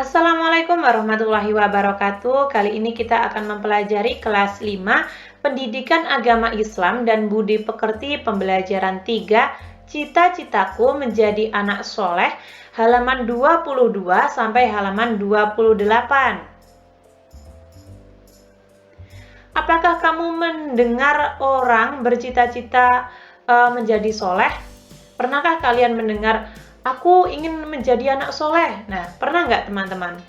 Assalamualaikum warahmatullahi wabarakatuh. Kali ini kita akan mempelajari kelas 5 Pendidikan Agama Islam dan Budi Pekerti pembelajaran 3 Cita-citaku menjadi anak soleh halaman 22 sampai halaman 28. Apakah kamu mendengar orang bercita-cita menjadi soleh? Pernahkah kalian mendengar aku ingin menjadi anak soleh? Nah, pernah nggak teman-teman?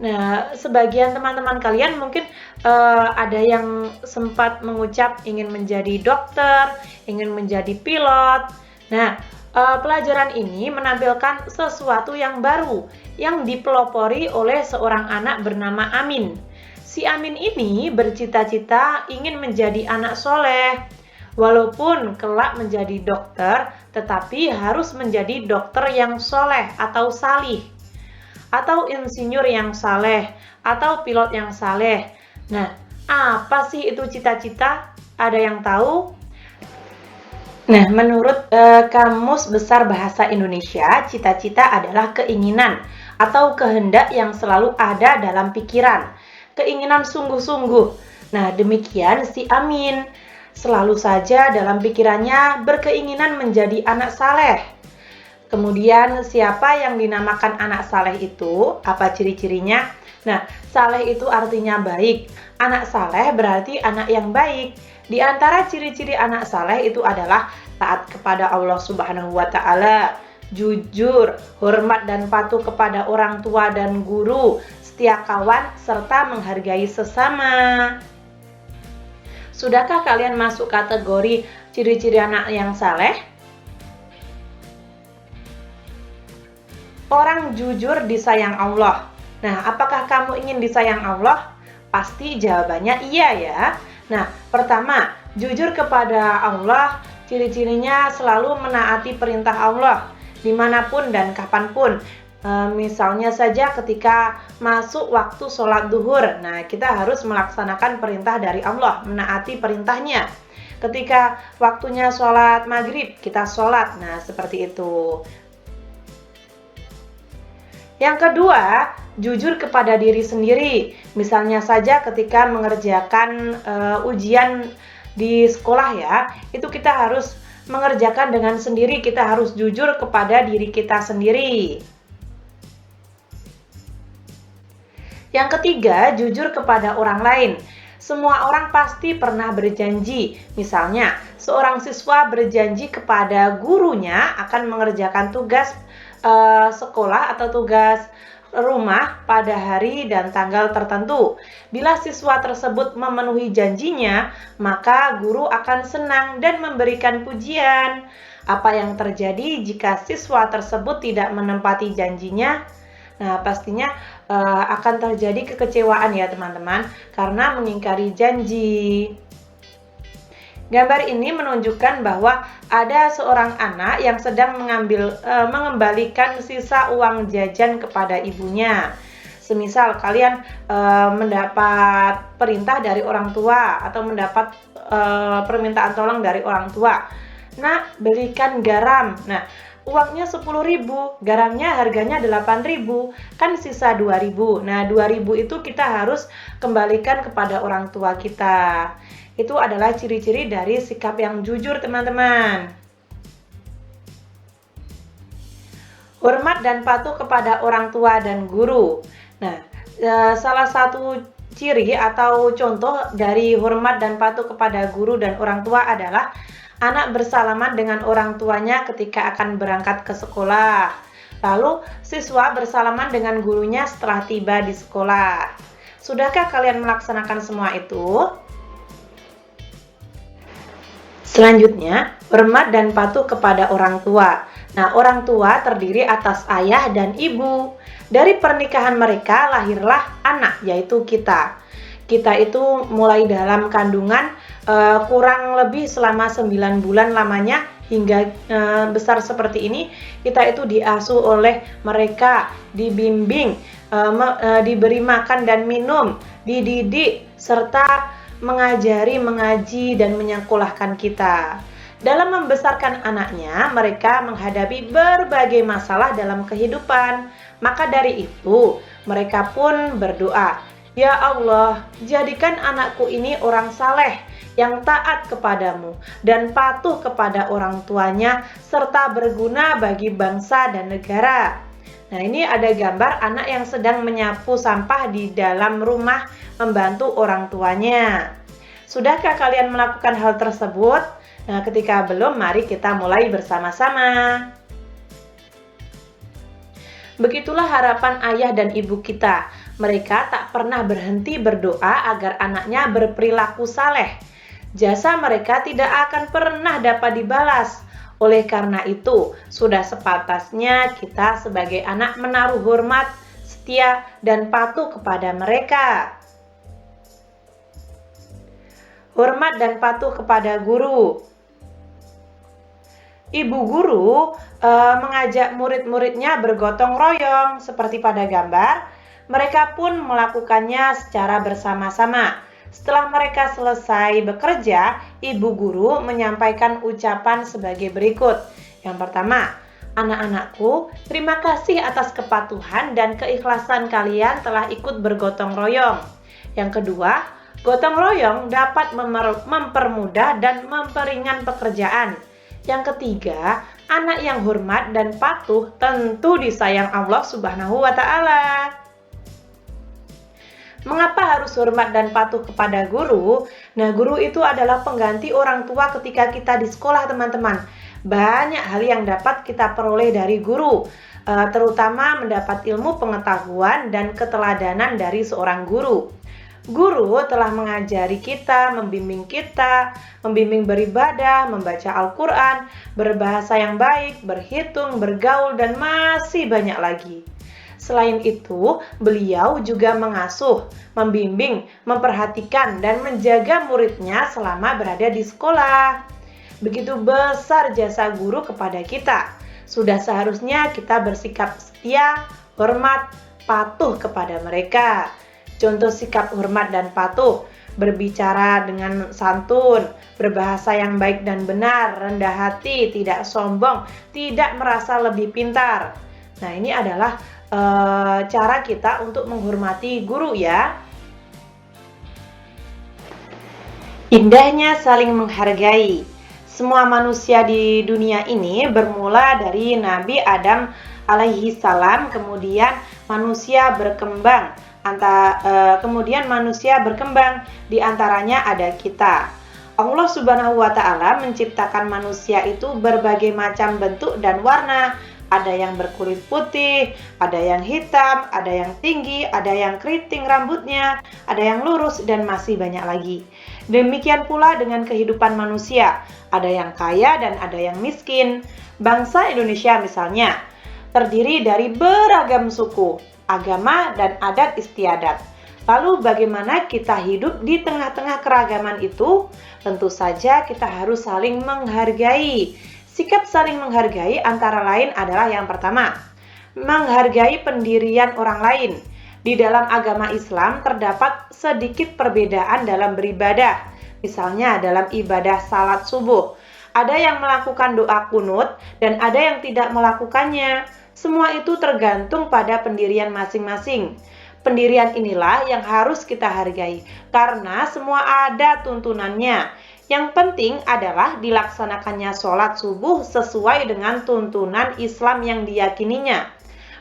Nah, sebagian teman-teman kalian mungkin ada yang sempat mengucap ingin menjadi dokter, ingin menjadi pilot. Nah, pelajaran ini menampilkan sesuatu yang baru yang dipelopori oleh seorang anak bernama Amin. Si Amin ini bercita-cita ingin menjadi anak soleh. Walaupun kelak menjadi dokter, tetapi harus menjadi dokter yang soleh atau salih, atau insinyur yang saleh, atau pilot yang saleh. Nah, apa sih itu cita-cita? Ada yang tahu? Nah, menurut Kamus Besar Bahasa Indonesia, cita-cita adalah keinginan atau kehendak yang selalu ada dalam pikiran. Keinginan sungguh-sungguh. Nah, demikian si Amin. Selalu saja dalam pikirannya berkeinginan menjadi anak saleh. Kemudian siapa yang dinamakan anak saleh itu? Apa ciri-cirinya? Nah, saleh itu artinya baik. Anak saleh berarti anak yang baik. Di antara ciri-ciri anak saleh itu adalah taat kepada Allah Subhanahu wa taala, jujur, hormat dan patuh kepada orang tua dan guru, setia kawan serta menghargai sesama. Sudahkah kalian masuk kategori ciri-ciri anak yang saleh? Orang jujur disayang Allah. Nah, apakah kamu ingin disayang Allah? Pasti jawabannya iya ya. Nah, pertama, jujur kepada Allah, ciri-cirinya selalu menaati perintah Allah, dimanapun dan kapanpun. Misalnya saja ketika masuk waktu sholat duhur, nah kita harus melaksanakan perintah dari Allah, menaati perintahnya. Ketika waktunya sholat maghrib, kita sholat, nah seperti itu. Yang kedua, jujur kepada diri sendiri. Misalnya saja ketika mengerjakan ujian di sekolah ya, itu kita harus mengerjakan dengan sendiri, kita harus jujur kepada diri kita sendiri. Yang ketiga, jujur kepada orang lain. Semua orang pasti pernah berjanji. Misalnya, seorang siswa berjanji kepada gurunya akan mengerjakan tugas sekolah atau tugas rumah pada hari dan tanggal tertentu. Bila siswa tersebut memenuhi janjinya, maka guru akan senang dan memberikan pujian. Apa yang terjadi jika siswa tersebut tidak menepati janjinya? Nah, pastinya akan terjadi kekecewaan ya teman-teman, karena mengingkari janji. Gambar ini menunjukkan bahwa ada seorang anak yang sedang mengembalikan sisa uang jajan kepada ibunya. Semisal kalian mendapat perintah dari orang tua atau mendapat permintaan tolong dari orang tua. Nah, belikan garam. Nah, uangnya 10.000, garamnya harganya 8.000, kan sisa 2.000. Nah, 2.000 itu kita harus kembalikan kepada orang tua kita. Itu adalah ciri-ciri dari sikap yang jujur, teman-teman. Hormat dan patuh kepada orang tua dan guru. Nah, salah satu ciri atau contoh dari hormat dan patuh kepada guru dan orang tua adalah anak bersalaman dengan orang tuanya ketika akan berangkat ke sekolah. Lalu, siswa bersalaman dengan gurunya setelah tiba di sekolah. Sudahkah kalian melaksanakan semua itu? Selanjutnya, hormat dan patuh kepada orang tua. Nah, orang tua terdiri atas ayah dan ibu. Dari pernikahan mereka lahirlah anak, yaitu kita. Kita itu mulai dalam kandungan kurang lebih selama 9 bulan lamanya hingga besar seperti ini. Kita itu diasuh oleh mereka, dibimbing, diberi makan dan minum, dididik, serta mengajari, mengaji, dan menyekolahkan kita. Dalam membesarkan anaknya, mereka menghadapi berbagai masalah dalam kehidupan. Maka dari itu, mereka pun berdoa, "Ya Allah, jadikan anakku ini orang saleh yang taat kepadamu dan patuh kepada orang tuanya serta berguna bagi bangsa dan negara." Nah, ini ada gambar anak yang sedang menyapu sampah di dalam rumah membantu orang tuanya. Sudahkah kalian melakukan hal tersebut? Nah, ketika belum, mari kita mulai bersama-sama. Begitulah harapan ayah dan ibu kita. Mereka tak pernah berhenti berdoa agar anaknya berperilaku saleh. Jasa mereka tidak akan pernah dapat dibalas. Oleh karena itu, sudah sepantasnya kita sebagai anak menaruh hormat, setia, dan patuh kepada mereka. Hormat dan patuh kepada guru. Ibu guru mengajak murid-muridnya bergotong royong seperti pada gambar. Mereka pun melakukannya secara bersama-sama. Setelah mereka selesai bekerja, ibu guru menyampaikan ucapan sebagai berikut. Yang pertama, "Anak-anakku, terima kasih atas kepatuhan dan keikhlasan kalian telah ikut bergotong royong." Yang kedua, gotong royong dapat mempermudah dan memperingan pekerjaan. Yang ketiga, anak yang hormat dan patuh tentu disayang Allah Subhanahu wa Ta'ala. Mengapa harus hormat dan patuh kepada guru? Nah, guru itu adalah pengganti orang tua ketika kita di sekolah, teman-teman. Banyak hal yang dapat kita peroleh dari guru, terutama mendapat ilmu pengetahuan dan keteladanan dari seorang guru. Guru telah mengajari kita, membimbing beribadah, membaca Al-Quran, berbahasa yang baik, berhitung, bergaul, dan masih banyak lagi. Selain itu, beliau juga mengasuh, membimbing, memperhatikan, dan menjaga muridnya selama berada di sekolah. Begitu besar jasa guru kepada kita. Sudah seharusnya kita bersikap setia, hormat, patuh kepada mereka. Contoh sikap hormat dan patuh, berbicara dengan santun, berbahasa yang baik dan benar, rendah hati, tidak sombong, tidak merasa lebih pintar. Nah, ini adalah cara kita untuk menghormati guru ya. Indahnya saling menghargai. Semua manusia di dunia ini bermula dari Nabi Adam alaihi salam, kemudian manusia berkembang. Kemudian manusia berkembang, di antaranya ada kita. Allah Subhanahu wa Ta'ala menciptakan manusia itu berbagai macam bentuk dan warna. Ada yang berkulit putih, ada yang hitam, ada yang tinggi, ada yang keriting rambutnya, ada yang lurus, dan masih banyak lagi. Demikian pula dengan kehidupan manusia, ada yang kaya dan ada yang miskin. Bangsa Indonesia misalnya terdiri dari beragam suku, agama, dan adat istiadat. Lalu bagaimana kita hidup di tengah-tengah keragaman itu? Tentu saja kita harus saling menghargai. Sikap saling menghargai antara lain adalah yang pertama, menghargai pendirian orang lain. Di dalam agama Islam terdapat sedikit perbedaan dalam beribadah. Misalnya dalam ibadah salat subuh, ada yang melakukan doa kunut dan ada yang tidak melakukannya. Semua itu tergantung pada pendirian masing-masing. Pendirian inilah yang harus kita hargai, karena semua ada tuntunannya. Yang penting adalah dilaksanakannya sholat subuh sesuai dengan tuntunan Islam yang diyakininya.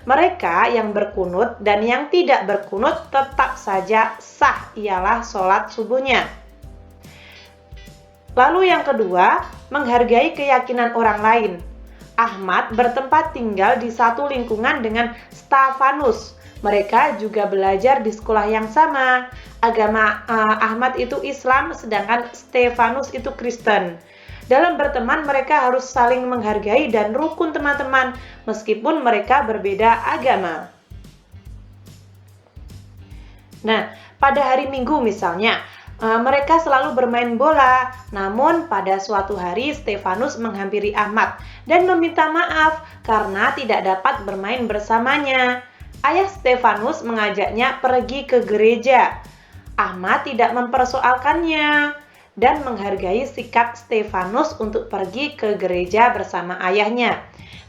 Mereka yang berkunut dan yang tidak berkunut tetap saja sah, ialah sholat subuhnya. Lalu yang kedua, menghargai keyakinan orang lain. Ahmad bertempat tinggal di satu lingkungan dengan Stefanus. Mereka juga belajar di sekolah yang sama. Agama Ahmad itu Islam, sedangkan Stefanus itu Kristen. Dalam berteman mereka harus saling menghargai dan rukun teman-teman, meskipun mereka berbeda agama. Nah, pada hari Minggu misalnya, mereka selalu bermain bola. Namun pada suatu hari Stefanus menghampiri Ahmad dan meminta maaf karena tidak dapat bermain bersamanya. Ayah Stefanus mengajaknya pergi ke gereja. Ahmad tidak mempersoalkannya. dan menghargai sikap Stefanus untuk pergi ke gereja bersama ayahnya.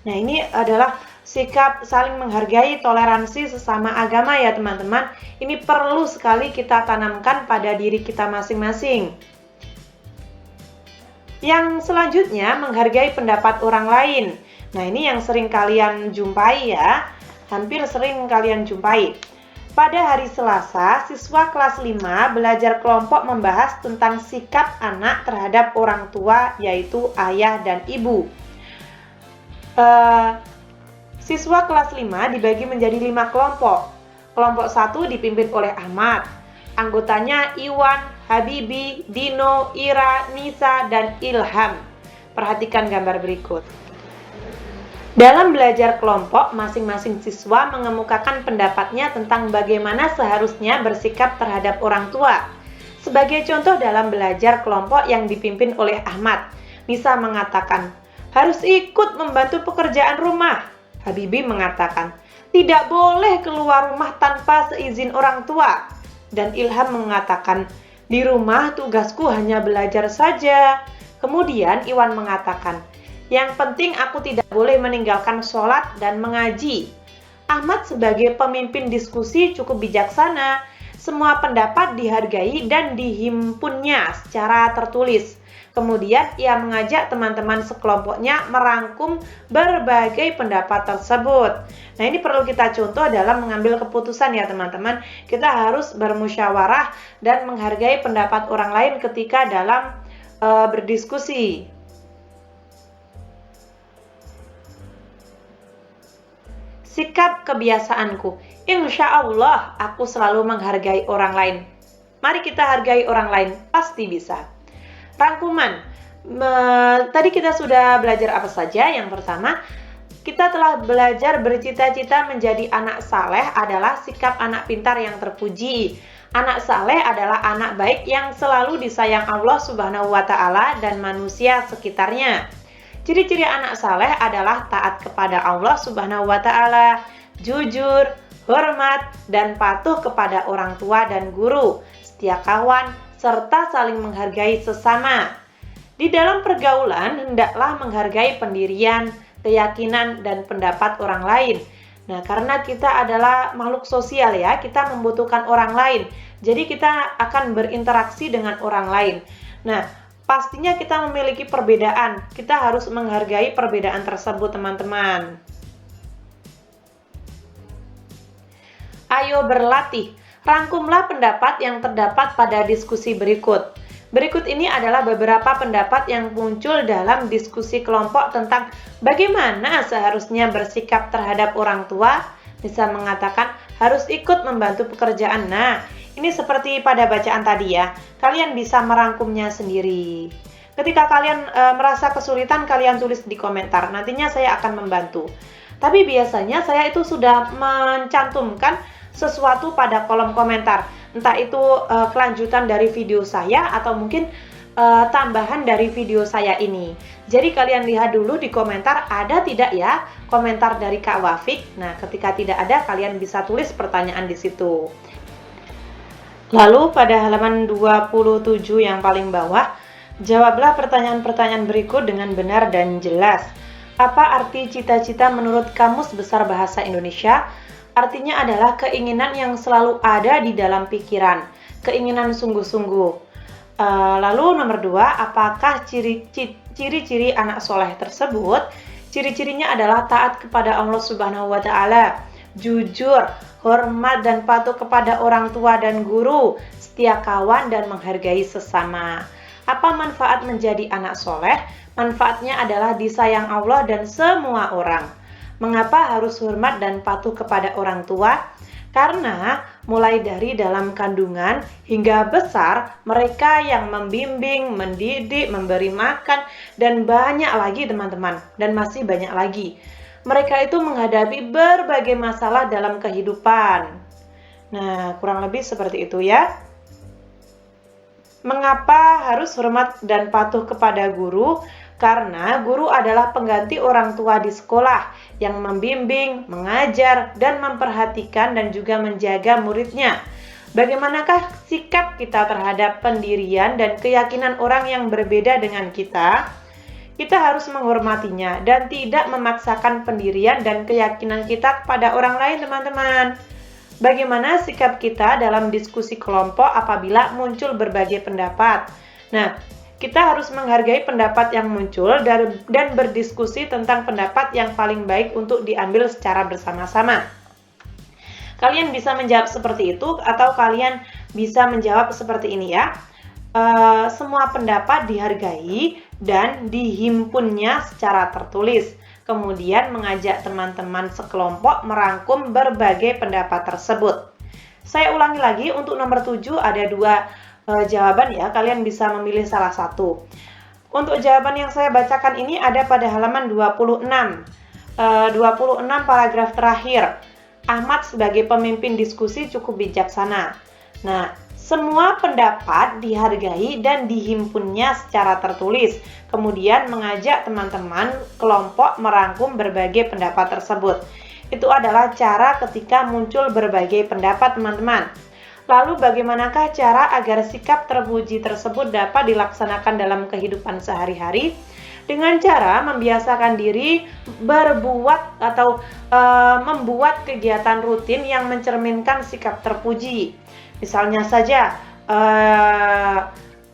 Nah, ini adalah sikap saling menghargai, toleransi sesama agama ya teman-teman. Ini perlu sekali kita tanamkan pada diri kita masing-masing. Yang selanjutnya, menghargai pendapat orang lain. Nah, ini yang sering kalian jumpai ya. Hampir sering kalian jumpai. Pada hari Selasa, siswa kelas 5 belajar kelompok membahas tentang sikap anak terhadap orang tua, yaitu ayah dan ibu. Siswa kelas 5 dibagi menjadi 5 kelompok. Kelompok 1 dipimpin oleh Ahmad. Anggotanya Iwan, Habibi, Dino, Ira, Nisa, dan Ilham. Perhatikan gambar berikut. Dalam belajar kelompok, masing-masing siswa mengemukakan pendapatnya tentang bagaimana seharusnya bersikap terhadap orang tua. Sebagai contoh dalam belajar kelompok yang dipimpin oleh Ahmad, Nisa mengatakan, harus ikut membantu pekerjaan rumah. Habibi mengatakan, tidak boleh keluar rumah tanpa seizin orang tua. Dan Ilham mengatakan, di rumah tugasku hanya belajar saja. Kemudian Iwan mengatakan, yang penting aku tidak boleh meninggalkan sholat dan mengaji. Ahmad sebagai pemimpin diskusi cukup bijaksana. Semua pendapat dihargai dan dihimpunnya secara tertulis. Kemudian ia mengajak teman-teman sekelompoknya merangkum berbagai pendapat tersebut. Nah, ini perlu kita contoh dalam mengambil keputusan ya teman-teman. Kita harus bermusyawarah dan menghargai pendapat orang lain ketika dalam berdiskusi. Sikap kebiasaanku, insya Allah aku selalu menghargai orang lain. Mari kita hargai orang lain, pasti bisa. Rangkuman, tadi kita sudah belajar apa saja? Yang pertama, kita telah belajar bercita-cita menjadi anak saleh adalah sikap anak pintar yang terpuji. Anak saleh adalah anak baik yang selalu disayang Allah Subhanahu wa Ta'ala dan manusia sekitarnya. Ciri-ciri anak saleh adalah taat kepada Allah Subhanahu wa Ta'ala, jujur, hormat, dan patuh kepada orang tua dan guru, setia kawan, serta saling menghargai sesama. Di dalam pergaulan, hendaklah menghargai pendirian, keyakinan, dan pendapat orang lain. Nah, karena kita adalah makhluk sosial ya, kita membutuhkan orang lain. Jadi kita akan berinteraksi dengan orang lain. Nah, pastinya kita memiliki perbedaan. Kita harus menghargai perbedaan tersebut, teman-teman. Ayo berlatih. Rangkumlah pendapat yang terdapat pada diskusi berikut. Berikut ini adalah beberapa pendapat yang muncul dalam diskusi kelompok tentang bagaimana seharusnya bersikap terhadap orang tua. Bisa mengatakan harus ikut membantu pekerjaan. Nah, ini seperti pada bacaan tadi ya. Kalian bisa merangkumnya sendiri. Ketika kalian merasa kesulitan, kalian tulis di komentar. Nantinya saya akan membantu. Tapi biasanya saya itu sudah mencantumkan sesuatu pada kolom komentar. Entah itu kelanjutan dari video saya atau mungkin tambahan dari video saya ini. Jadi kalian lihat dulu di komentar ada tidak ya komentar dari Kak Wafik. Nah, ketika tidak ada, kalian bisa tulis pertanyaan di situ. Lalu pada halaman 27 yang paling bawah, jawablah pertanyaan-pertanyaan berikut dengan benar dan jelas. Apa arti cita-cita menurut Kamus Besar Bahasa Indonesia? Artinya adalah keinginan yang selalu ada di dalam pikiran, keinginan sungguh-sungguh. Lalu nomor 2, apakah ciri-ciri anak soleh tersebut? Ciri-cirinya adalah taat kepada Allah Subhanahu wa Ta'ala, jujur, hormat dan patuh kepada orang tua dan guru, setia kawan dan menghargai sesama. Apa manfaat menjadi anak soleh? Manfaatnya adalah disayang Allah dan semua orang. Mengapa harus hormat dan patuh kepada orang tua? Karena mulai dari dalam kandungan hingga besar, mereka yang membimbing, mendidik, memberi makan, dan banyak lagi teman-teman, dan masih banyak lagi. Mereka itu menghadapi berbagai masalah dalam kehidupan. Nah, kurang lebih seperti itu ya. Mengapa harus hormat dan patuh kepada guru? Karena guru adalah pengganti orang tua di sekolah yang membimbing, mengajar, dan memperhatikan dan juga menjaga muridnya. Bagaimanakah sikap kita terhadap pendirian dan keyakinan orang yang berbeda dengan kita? Kita harus menghormatinya dan tidak memaksakan pendirian dan keyakinan kita kepada orang lain, teman-teman. Bagaimana sikap kita dalam diskusi kelompok apabila muncul berbagai pendapat? Nah, kita harus menghargai pendapat yang muncul dan berdiskusi tentang pendapat yang paling baik untuk diambil secara bersama-sama. Kalian bisa menjawab seperti itu atau kalian bisa menjawab seperti ini ya. Semua pendapat dihargai dan dihimpunnya secara tertulis. Kemudian mengajak teman-teman sekelompok merangkum berbagai pendapat tersebut. Saya ulangi lagi, untuk nomor 7 ada 2 jawaban ya. Kalian bisa memilih salah satu. Untuk jawaban yang saya bacakan ini ada pada halaman 26. 26 paragraf terakhir. Ahmad sebagai pemimpin diskusi cukup bijaksana. Nah, semua pendapat dihargai dan dihimpunnya secara tertulis. Kemudian mengajak teman-teman kelompok merangkum berbagai pendapat tersebut. Itu adalah cara ketika muncul berbagai pendapat, teman-teman. Lalu bagaimanakah cara agar sikap terpuji tersebut dapat dilaksanakan dalam kehidupan sehari-hari? Dengan cara membiasakan diri berbuat atau membuat kegiatan rutin yang mencerminkan sikap terpuji. Misalnya saja,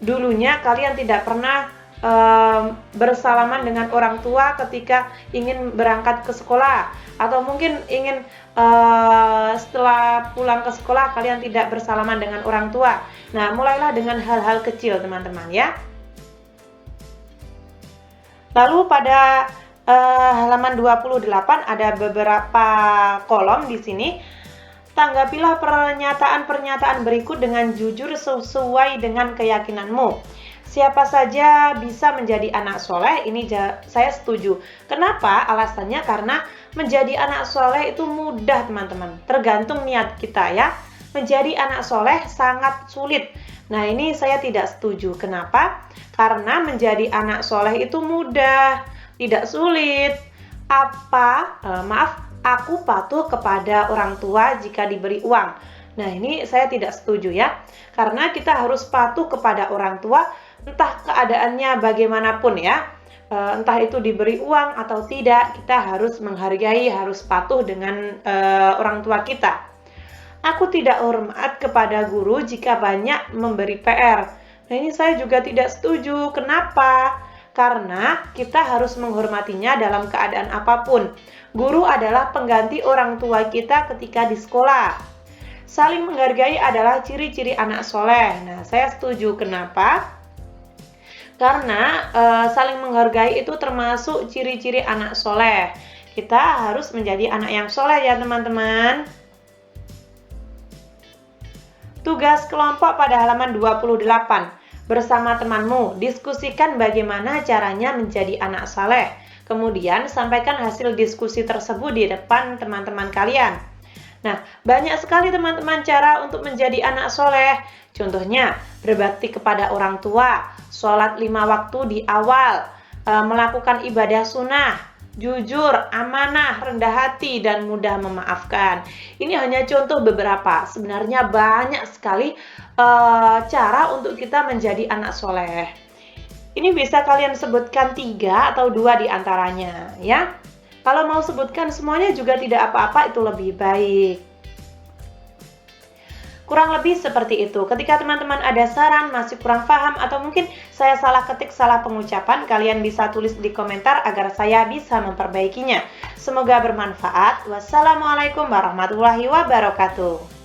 dulunya kalian tidak pernah bersalaman dengan orang tua ketika ingin berangkat ke sekolah, atau mungkin ingin setelah pulang ke sekolah kalian tidak bersalaman dengan orang tua. Nah, mulailah dengan hal-hal kecil, teman-teman ya. Lalu pada halaman 28 ada beberapa kolom di sini. Tanggapilah pernyataan-pernyataan berikut dengan jujur sesuai dengan keyakinanmu. Siapa saja bisa menjadi anak soleh? Ini saya setuju. Kenapa? Alasannya karena menjadi anak soleh itu mudah, teman-teman. Tergantung niat kita ya. Menjadi anak soleh sangat sulit. Nah, ini saya tidak setuju. Kenapa? Karena menjadi anak soleh itu mudah, tidak sulit. Aku patuh kepada orang tua jika diberi uang. Nah, ini saya tidak setuju ya. Karena kita harus patuh kepada orang tua, entah keadaannya bagaimanapun ya. Entah itu diberi uang atau tidak, kita harus menghargai, harus patuh dengan orang tua kita. Aku tidak hormat kepada guru jika banyak memberi PR. Nah, ini saya juga tidak setuju. Kenapa? Karena kita harus menghormatinya dalam keadaan apapun. Guru adalah pengganti orang tua kita ketika di sekolah. Saling menghargai adalah ciri-ciri anak soleh. Nah, saya setuju. Kenapa? Karena saling menghargai itu termasuk ciri-ciri anak soleh. Kita harus menjadi anak yang soleh ya, teman-teman. Tugas kelompok pada halaman 28. Bersama temanmu, diskusikan bagaimana caranya menjadi anak saleh. Kemudian, sampaikan hasil diskusi tersebut di depan teman-teman kalian. Nah, banyak sekali teman-teman cara untuk menjadi anak soleh. Contohnya, berbakti kepada orang tua, sholat 5 waktu di awal, melakukan ibadah sunnah, jujur, amanah, rendah hati, dan mudah memaafkan. Ini hanya contoh beberapa. Sebenarnya banyak sekali cara untuk kita menjadi anak soleh. Ini bisa kalian sebutkan 3 atau 2 di antaranya ya. Kalau mau sebutkan semuanya juga tidak apa-apa, itu lebih baik. Kurang lebih seperti itu. Ketika teman-teman ada saran, masih kurang paham, atau mungkin saya salah ketik, salah pengucapan, kalian bisa tulis di komentar agar saya bisa memperbaikinya. Semoga bermanfaat. Wassalamualaikum warahmatullahi wabarakatuh.